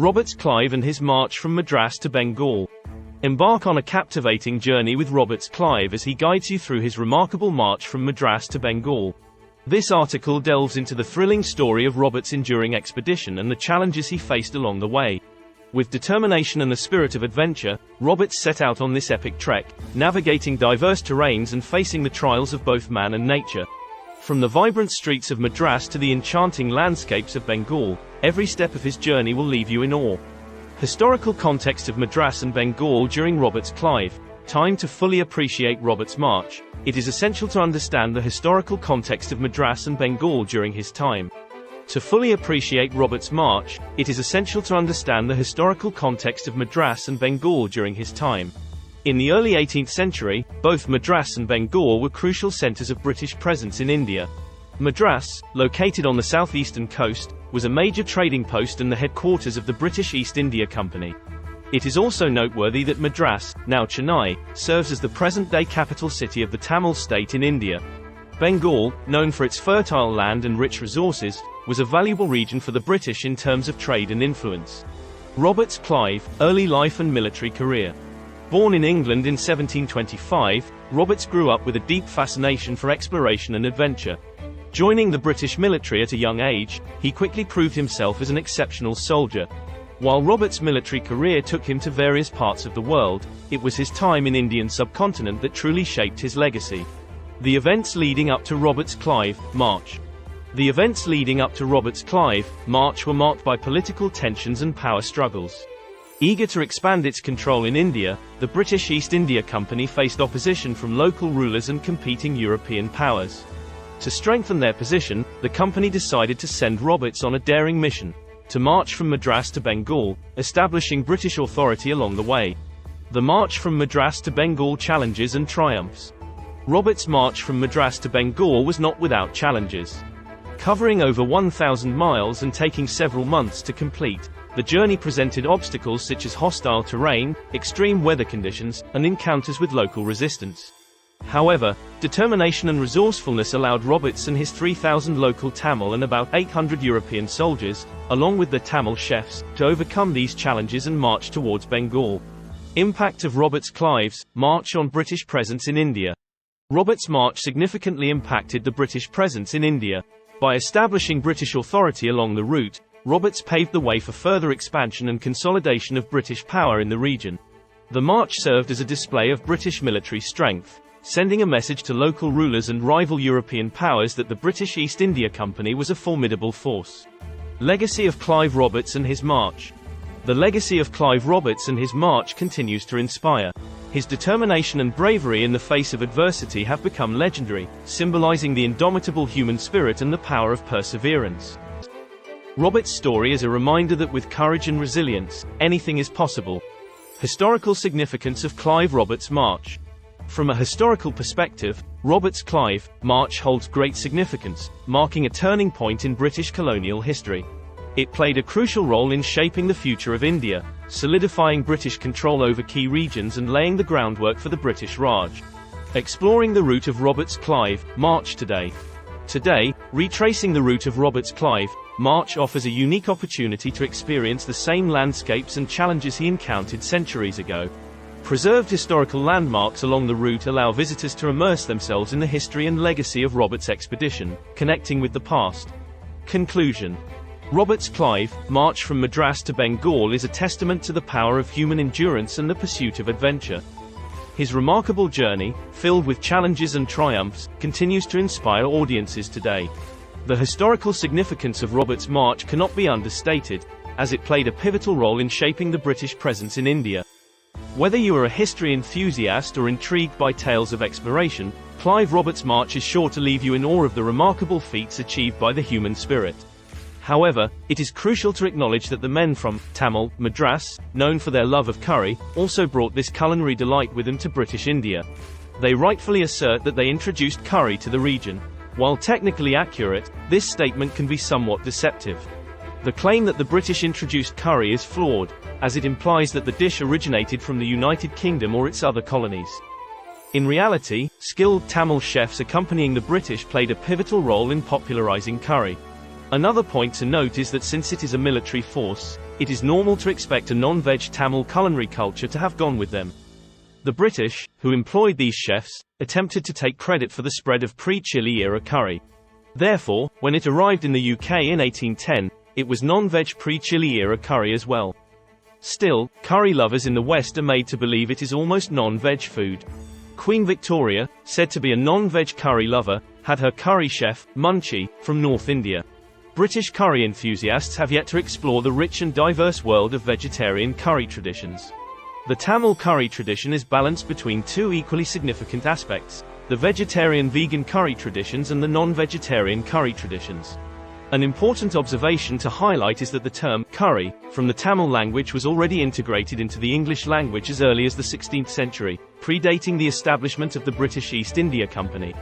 Robert Clive and his march from Madras to Bengal. Embark on a captivating journey with Robert Clive as he guides you through his remarkable march from Madras to Bengal. This article delves into the thrilling story of Robert's enduring expedition and the challenges he faced along the way. With determination and the spirit of adventure, Robert set out on this epic trek, navigating diverse terrains and facing the trials of both man and nature. From the vibrant streets of Madras to the enchanting landscapes of Bengal, every step of his journey will leave you in awe. Historical context of Madras and Bengal during Robert Clive. Time to fully appreciate Robert's march. It is essential to understand the historical context of Madras and Bengal during his time. To fully appreciate Robert's march, it is essential to understand the historical context of Madras and Bengal during his time. In the early 18th century, both Madras and Bengal were crucial centers of British presence in India. Madras, located on the southeastern coast, was a major trading post and the headquarters of the British East India Company. It is also noteworthy that Madras, now Chennai, serves as the present-day capital city of the Tamil state in India. Bengal, known for its fertile land and rich resources, was a valuable region for the British in terms of trade and influence. Robert Clive, early life and military career. Born in England in 1725, Roberts grew up with a deep fascination for exploration and adventure. Joining the British military at a young age, he quickly proved himself as an exceptional soldier. While Robert's military career took him to various parts of the world, it was his time in Indian subcontinent that truly shaped his legacy. The events leading up to Robert Clive, March. The events leading up to Robert Clive, March were marked by political tensions and power struggles. Eager to expand its control in India, the British East India Company faced opposition from local rulers and competing European powers. To strengthen their position, the company decided to send Roberts on a daring mission, to march from Madras to Bengal, establishing British authority along the way. The march from Madras to Bengal challenges and triumphs. Robert's march from Madras to Bengal was not without challenges. Covering over 1,000 miles and taking several months to complete, the journey presented obstacles such as hostile terrain, extreme weather conditions, and encounters with local resistance. However, determination and resourcefulness allowed Roberts and his 3,000 local Tamil and about 800 European soldiers, along with the Tamil chefs, to overcome these challenges and march towards Bengal. Impact of Robert Clive's march on British presence in India. Robert's march significantly impacted the British presence in India. By establishing British authority along the route, Roberts paved the way for further expansion and consolidation of British power in the region. The march served as a display of British military strength, sending a message to local rulers and rival European powers that the British East India Company was a formidable force. Legacy of Clive Roberts and his march. The legacy of Clive Roberts and his march continues to inspire. His determination and bravery in the face of adversity have become legendary, symbolizing the indomitable human spirit and the power of perseverance. Robert's story is a reminder that with courage and resilience, anything is possible. Historical significance of Clive Roberts' march. From a historical perspective, Robert Clive, March holds great significance, marking a turning point in British colonial history. It played a crucial role in shaping the future of India, solidifying British control over key regions and laying the groundwork for the British Raj. Exploring the route of Robert Clive, March today. Today, retracing the route of Robert Clive, March offers a unique opportunity to experience the same landscapes and challenges he encountered centuries ago. Preserved historical landmarks along the route allow visitors to immerse themselves in the history and legacy of Robert's expedition, connecting with the past. Conclusion. Robert Clive, March from Madras to Bengal is a testament to the power of human endurance and the pursuit of adventure. His remarkable journey, filled with challenges and triumphs, continues to inspire audiences today. The historical significance of Robert's march cannot be understated, as it played a pivotal role in shaping the British presence in India. Whether you are a history enthusiast or intrigued by tales of exploration, Clive Roberts' march is sure to leave you in awe of the remarkable feats achieved by the human spirit. However, it is crucial to acknowledge that the men from Tamil, Madras, known for their love of curry, also brought this culinary delight with them to British India. They rightfully assert that they introduced curry to the region. While technically accurate, this statement can be somewhat deceptive. The claim that the British introduced curry is flawed, as it implies that the dish originated from the United Kingdom or its other colonies. In reality, skilled Tamil chefs accompanying the British played a pivotal role in popularizing curry. Another point to note is that since it is a military force, it is normal to expect a non-veg Tamil culinary culture to have gone with them. The British, who employed these chefs, attempted to take credit for the spread of pre-chili era curry. Therefore, when it arrived in the UK in 1810, it was non-veg pre-chili era curry as well. Still, curry lovers in the West are made to believe it is almost non-veg food. Queen Victoria, said to be a non-veg curry lover, had her curry chef, Munchie, from North India. British curry enthusiasts have yet to explore the rich and diverse world of vegetarian curry traditions. The Tamil curry tradition is balanced between two equally significant aspects: the vegetarian-vegan curry traditions and the non-vegetarian curry traditions. An important observation to highlight is that the term curry from the Tamil language was already integrated into the English language as early as the 16th century, predating the establishment of the British East India Company.